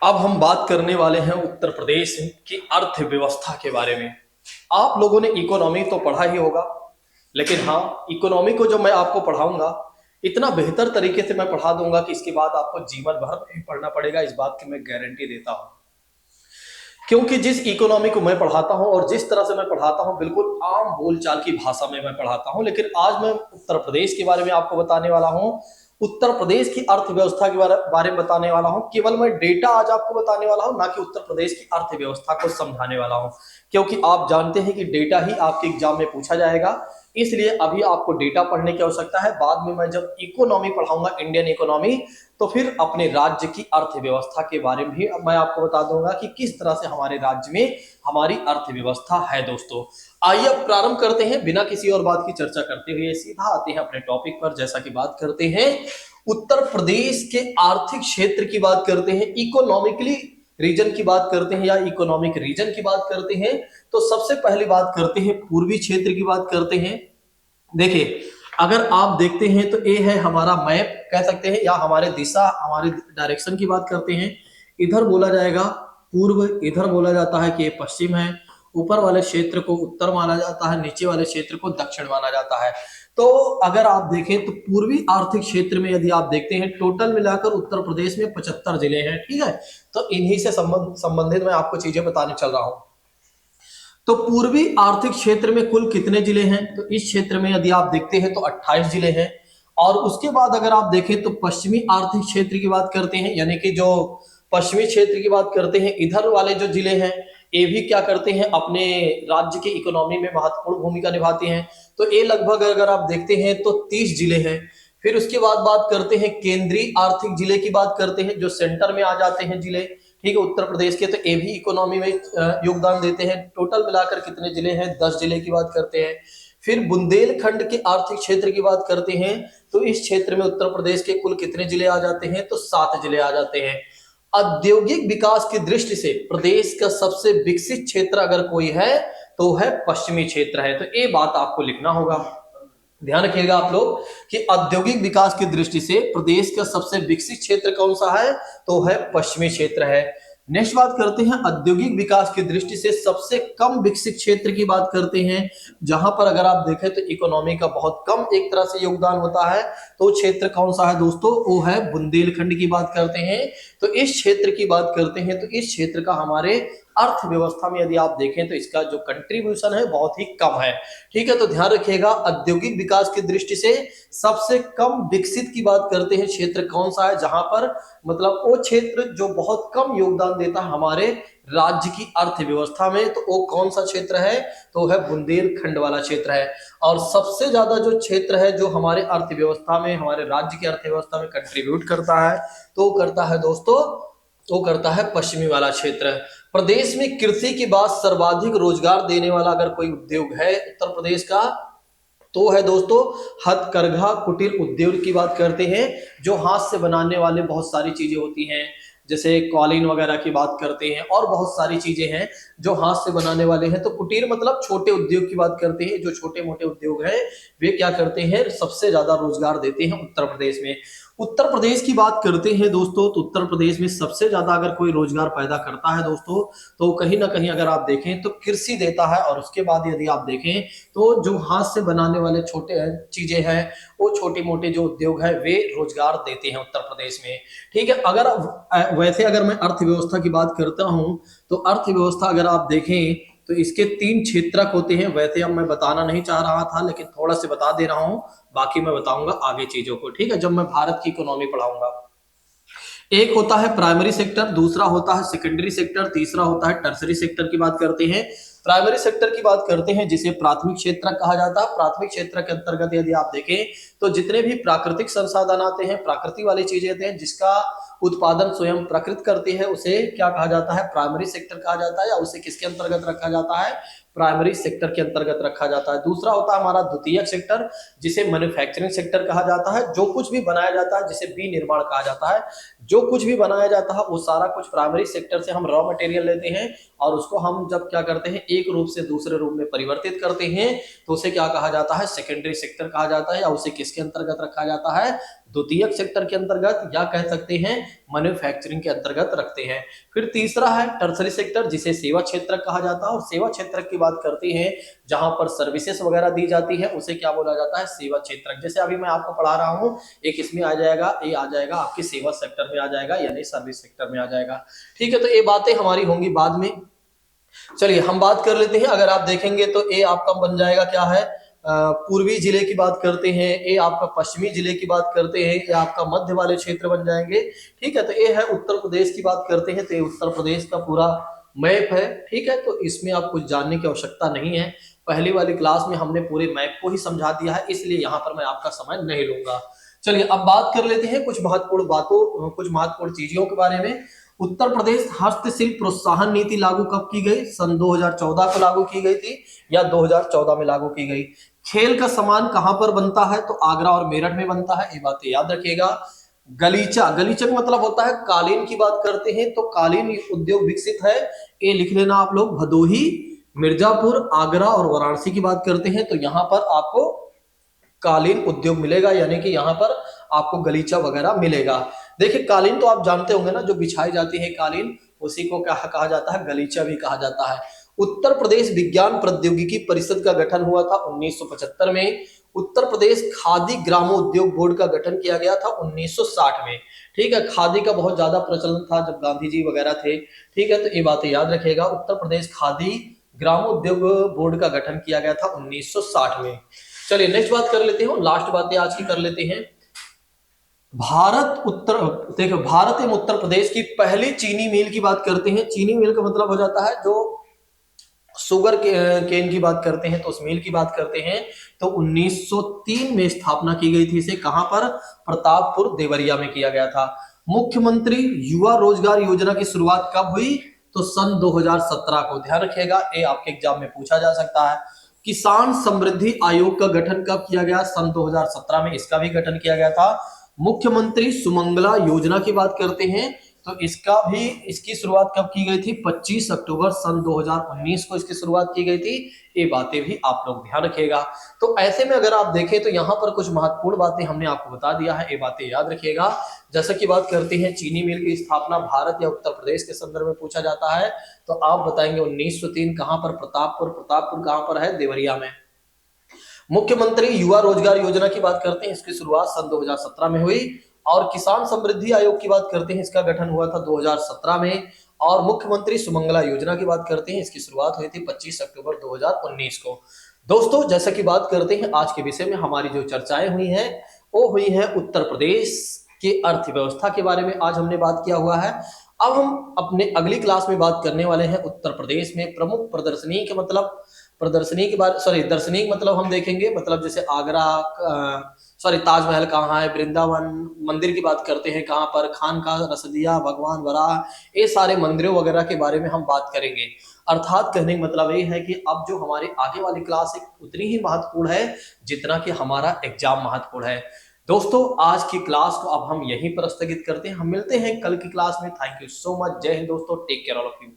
अब हम बात करने वाले हैं उत्तर प्रदेश की अर्थव्यवस्था के बारे में। आप लोगों ने इकोनॉमी तो पढ़ा ही होगा, लेकिन हाँ, इकोनॉमी को जो मैं आपको पढ़ाऊंगा इतना बेहतर तरीके से मैं पढ़ा दूंगा कि इसके बाद आपको जीवन भर नहीं पढ़ना पड़ेगा, इस बात की मैं गारंटी देता हूं। क्योंकि जिस इकोनॉमी को मैं पढ़ाता हूं और जिस तरह से मैं पढ़ाता हूं, बिल्कुल आम बोलचाल की भाषा में मैं पढ़ाता हूं। लेकिन आज मैं उत्तर प्रदेश के बारे में आपको बताने वाला हूं, उत्तर प्रदेश की अर्थव्यवस्था के बारे में बताने वाला हूं। केवल मैं डेटा आज आपको बताने वाला हूं, ना कि उत्तर प्रदेश की अर्थव्यवस्था को समझाने वाला हूं। क्योंकि आप जानते हैं कि डेटा ही आपके एग्जाम में पूछा जाएगा, इसलिए अभी आपको डेटा पढ़ने की आवश्यकता है। बाद में मैं जब इकोनॉमी पढ़ाऊंगा, इंडियन इकोनॉमी, तो फिर अपने राज्य की अर्थव्यवस्था के बारे में भी मैं आपको बता दूंगा कि किस तरह से हमारे राज्य में हमारी अर्थव्यवस्था है। दोस्तों, आइए अब प्रारंभ करते हैं, बिना किसी और बात की चर्चा करते हुए सीधा आते हैं अपने टॉपिक पर। जैसा कि बात करते हैं उत्तर प्रदेश के आर्थिक क्षेत्र की बात करते हैं, इकोनॉमिकली रीजन की बात करते हैं या इकोनॉमिक रीजन की बात करते हैं, तो सबसे पहली बात करते हैं पूर्वी क्षेत्र की बात करते हैं। देखिए, अगर आप देखते हैं तो ये है हमारा मैप कह सकते हैं, या हमारे दिशा, हमारे डायरेक्शन की बात करते हैं। इधर बोला जाएगा पूर्व, इधर बोला जाता है कि ये पश्चिम है। ऊपर वाले क्षेत्र को उत्तर माना जाता है, नीचे वाले क्षेत्र को दक्षिण माना जाता है। तो अगर आप देखें तो पूर्वी आर्थिक क्षेत्र में यदि आप देखते हैं, टोटल मिलाकर उत्तर प्रदेश में 75 जिले हैं। ठीक है, तो इन्हीं से संबंधित मैं आपको चीजें बताने चल रहा हूं। तो पूर्वी आर्थिक क्षेत्र में कुल कितने जिले हैं? तो इस क्षेत्र में यदि आप देखते हैं तो 28 जिले हैं। और उसके बाद अगर आप देखें तो पश्चिमी आर्थिक क्षेत्र की बात करते हैं, यानी कि जो पश्चिमी क्षेत्र की बात करते हैं, इधर वाले जो जिले हैं ये भी क्या करते हैं, अपने राज्य की इकोनॉमी में महत्वपूर्ण भूमिका निभाते हैं। तो ये लगभग अगर आप देखते हैं तो 30 जिले हैं। फिर उसके बाद बात करते हैं केंद्रीय आर्थिक जिले की बात करते हैं, जो सेंटर में आ जाते हैं जिले, ठीक है, उत्तर प्रदेश के, तो ये भी इकोनॉमी में योगदान देते हैं। टोटल मिलाकर कितने जिले हैं? 10 जिले की बात करते हैं। फिर बुंदेलखंड के आर्थिक क्षेत्र की बात करते हैं, तो इस क्षेत्र में उत्तर प्रदेश के कुल कितने जिले आ जाते हैं? तो 7 जिले आ जाते हैं। औद्योगिक विकास की दृष्टि से प्रदेश का सबसे विकसित क्षेत्र अगर कोई है तो है पश्चिमी क्षेत्र है। तो ये बात आपको लिखना होगा, ध्यान रखिएगा आप लोग कि औद्योगिक विकास की दृष्टि से प्रदेश का सबसे विकसित क्षेत्र कौन सा है? तो है पश्चिमी क्षेत्र है। नेक्स्ट बात करते हैं औद्योगिक विकास की दृष्टि से सबसे कम विकसित क्षेत्र की बात करते हैं, जहां पर अगर आप देखें तो इकोनॉमी का बहुत कम एक तरह से योगदान होता है। तो क्षेत्र कौन सा है दोस्तों? वो है बुंदेलखंड की बात करते हैं। तो इस क्षेत्र की बात करते हैं, तो इस क्षेत्र का हमारे अर्थव्यवस्था में यदि आप देखें तो इसका जो कंट्रीब्यूशन है बहुत ही कम है। ठीक है, तो ध्यान रखिएगा, औद्योगिक विकास की दृष्टि से सबसे कम विकसित की बात करते हैं, क्षेत्र कौन सा है जहां पर मतलब वो क्षेत्र जो बहुत कम योगदान देता है हमारे राज्य की अर्थव्यवस्था में, तो वो कौन सा क्षेत्र है? तो है बुंदेलखंड वाला क्षेत्र है। और सबसे ज्यादा जो क्षेत्र है जो हमारे अर्थव्यवस्था में, हमारे राज्य की अर्थव्यवस्था में कंट्रीब्यूट करता है, तो करता है दोस्तों, वो करता है पश्चिमी वाला क्षेत्र। प्रदेश में कृषि के बाद सर्वाधिक रोजगार देने वाला अगर कोई उद्योग है उत्तर प्रदेश का, तो है दोस्तों हथकरघा कुटीर उद्योग की बात करते हैं। जो हाथ से बनाने वाले बहुत सारी चीजें होती हैं, जैसे कॉलिन वगैरह की बात करते हैं, और बहुत सारी चीजें हैं जो हाथ से बनाने वाले हैं। तो कुटीर मतलब छोटे उद्योग की बात करते हैं। जो छोटे मोटे उद्योग हैं वे क्या करते हैं? सबसे ज्यादा रोजगार देते हैं उत्तर प्रदेश में। उत्तर प्रदेश की बात करते हैं दोस्तों, तो उत्तर प्रदेश में सबसे ज्यादा अगर कोई रोजगार पैदा करता है दोस्तों, तो कहीं ना कहीं अगर आप देखें तो कृषि देता है। और उसके बाद यदि आप देखें तो जो हाथ से बनाने वाले छोटे चीजें हैं, वो छोटे मोटे जो उद्योग है वे रोजगार देते हैं उत्तर प्रदेश में। ठीक है, अगर वैसे अगर मैं अर्थव्यवस्था की बात करता हूं, तो अर्थव्यवस्था अगर आप देखें तो इसके 3 क्षेत्रक होते हैं। वैसे अब मैं बताना नहीं चाह रहा था, लेकिन थोड़ा से बता दे रहा हूं, बाकी मैं बताऊंगा आगे चीजों को, ठीक है, जब मैं भारत की इकोनॉमी पढ़ाऊंगा। एक होता है प्राइमरी सेक्टर, दूसरा होता है सेकेंडरी सेक्टर, तीसरा होता है टर्सरी सेक्टर की बात करते हैं। प्राइमरी सेक्टर की बात करते हैं जिसे प्राथमिक क्षेत्र कहा जाता है। प्राथमिक क्षेत्र के अंतर्गत यदि आप देखें तो जितने भी प्राकृतिक संसाधन आते हैं, प्राकृतिक वाली चीजें आते हैं, जिसका उत्पादन स्वयं प्रकृति करती है, उसे क्या कहा जाता है? प्राइमरी सेक्टर कहा जाता है, या उसे किसके अंतर्गत रखा जाता है? प्राइमरी सेक्टर के अंतर्गत रखा जाता है। दूसरा होता है हमारा द्वितीयक सेक्टर, जिसे मैन्युफैक्चरिंग सेक्टर कहा जाता है। जो कुछ भी बनाया जाता है जिसे विनिर्माण कहा जाता है, जो कुछ भी बनाया जाता है वो सारा कुछ प्राइमरी सेक्टर से हम रॉ मटेरियल लेते हैं और उसको हम जब क्या करते हैं एक रूप से दूसरे रूप में परिवर्तित करते हैं तो उसे क्या कहा जाता है, सेकेंडरी सेक्टर कहा जाता है, या उसे किसके अंतर्गत रखा जाता है, द्वितीयक सेक्टर के अंतर्गत, या कह सकते हैं मैन्युफैक्चरिंग के अंतर्गत रखते हैं। फिर तीसरा है टर्सरी सेक्टर, जिसे सेवा क्षेत्र कहा जाता है, और सेवा क्षेत्र की बात करते हैं जहां पर सर्विसेज वगैरह दी जाती है उसे क्या बोला जाता है, सेवा क्षेत्र। जैसे अभी मैं आपको पढ़ा रहा हूं, एक इसमें आ जाएगा, ये आ जाएगा आपके सेवा सेक्टर में आ जाएगा, यानी सर्विस सेक्टर में आ जाएगा। ठीक है, तो ये बातें हमारी होंगी बाद में। चलिए हम बात कर लेते हैं। अगर आप देखेंगे तो ये आपका बन जाएगा क्या है, पूर्वी जिले की बात करते हैं, ये आपका पश्चिमी जिले की बात करते हैं, ये आपका मध्य वाले क्षेत्र बन जाएंगे। ठीक है, तो ये है उत्तर प्रदेश की बात करते हैं, तो ये उत्तर प्रदेश का पूरा मैप है। ठीक है, तो इसमें आप कुछ जानने की आवश्यकता नहीं है, पहली वाली क्लास में हमने पूरे मैप को ही समझा दिया है, इसलिए यहाँ पर मैं आपका समय नहीं लूंगा। चलिए अब बात कर लेते हैं कुछ महत्वपूर्ण बातों, कुछ महत्वपूर्ण चीजों के बारे में। उत्तर प्रदेश हस्तशिल्प प्रोत्साहन नीति लागू कब की गई? सन 2014 को लागू की गई थी या 2014 में लागू की गई। खेल का सामान कहां पर बनता है? तो आगरा और मेरठ में बनता है, ये बात याद रखिएगा। गलीचा, गलीचा का मतलब होता है कालीन की बात करते हैं, तो कालीन उद्योग विकसित है, ये लिख लेना आप लोग। भदोही, मिर्जापुर, आगरा और वाराणसी की बात करते हैं, तो यहां पर आपको कालीन उद्योग मिलेगा, यानी कि यहाँ पर आपको गलीचा वगैरह मिलेगा। देखिए कालीन तो आप जानते होंगे ना, जो बिछाई जाती है कालीन, उसी को क्या कहा जाता है, गलीचा भी कहा जाता है। उत्तर प्रदेश विज्ञान प्रौद्योगिकी परिषद का गठन हुआ था 1975 में। उत्तर प्रदेश खादी ग्रामोद्योग बोर्ड का गठन किया गया था 1960 में। ठीक है, खादी का बहुत ज्यादा प्रचलन था जब गांधी जी वगैरह थे। ठीक है, तो ये बातें याद रखिएगा। उत्तर प्रदेश खादी ग्रामोद्योग बोर्ड का गठन किया गया था 1960 में। चलिए नेक्स्ट बात कर लेते हैं, लास्ट बातें आज की कर लेते हैं। भारत एवं उत्तर प्रदेश की पहली चीनी मिल की बात करते हैं। चीनी मिल का मतलब हो जाता है जो शुगर केन की बात करते हैं, तो उस मिल की बात करते हैं। तो 1903 में स्थापना की गई थी, इसे कहां पर? प्रतापपुर देवरिया में किया गया था। मुख्यमंत्री युवा रोजगार योजना की शुरुआत कब हुई? तो सन 2017 को। ध्यान रखिएगा, ये आपके एग्जाम में पूछा जा सकता है। किसान समृद्धि आयोग का गठन कब किया गया? सन 2017 में इसका भी गठन किया गया था। मुख्यमंत्री सुमंगला योजना की बात करते हैं, तो इसकी शुरुआत कब की गई थी? 25 अक्टूबर सन 2019 को इसकी शुरुआत की गई थी। ये बातें भी आप लोग ध्यान रखिएगा। तो ऐसे में अगर आप देखें तो यहाँ पर कुछ महत्वपूर्ण बातें हमने आपको बता दिया है, ये बातें याद रखिएगा। जैसा कि बात करते हैं चीनी मिल की स्थापना भारत या उत्तर प्रदेश के संदर्भ में पूछा जाता है, तो आप बताएंगे 1903 कहां पर? प्रतापपुर। प्रतापपुर कहां पर है? देवरिया में। मुख्यमंत्री युवा रोजगार योजना की बात करते हैं, इसकी शुरुआत सन 2017 में हुई। और किसान समृद्धि आयोग की बात करते हैं, इसका गठन हुआ था 2017 में। और मुख्यमंत्री सुमंगला योजना की बात करते हैं, इसकी शुरुआत हुई थी 25 अक्टूबर 2019 को। दोस्तों जैसा कि बात करते हैं आज के विषय में हमारी जो चर्चाएं हुई हैं वो हुई हैं उत्तर प्रदेश की अर्थव्यवस्था के बारे में आज हमने बात किया हुआ है। अब हम अपने अगली क्लास में बात करने वाले हैं उत्तर प्रदेश में प्रमुख प्रदर्शनी के मतलब प्रदर्शनी के बारे दर्शनीय मतलब हम देखेंगे, मतलब जैसे आगरा, ताजमहल कहाँ है, वृंदावन मंदिर की बात करते हैं कहाँ पर, खानका, रसदिया, भगवान वराह, ये सारे मंदिरों वगैरह के बारे में हम बात करेंगे। अर्थात कहने का मतलब ये है कि अब जो हमारे आगे वाली क्लास है उतनी ही महत्वपूर्ण है जितना कि हमारा एग्जाम महत्वपूर्ण है। दोस्तों आज की क्लास को अब हम यहीं पर स्थगित करते हैं, हम मिलते हैं कल की क्लास में। थैंक यू सो मच, जय हिंद दोस्तों, take care all of you.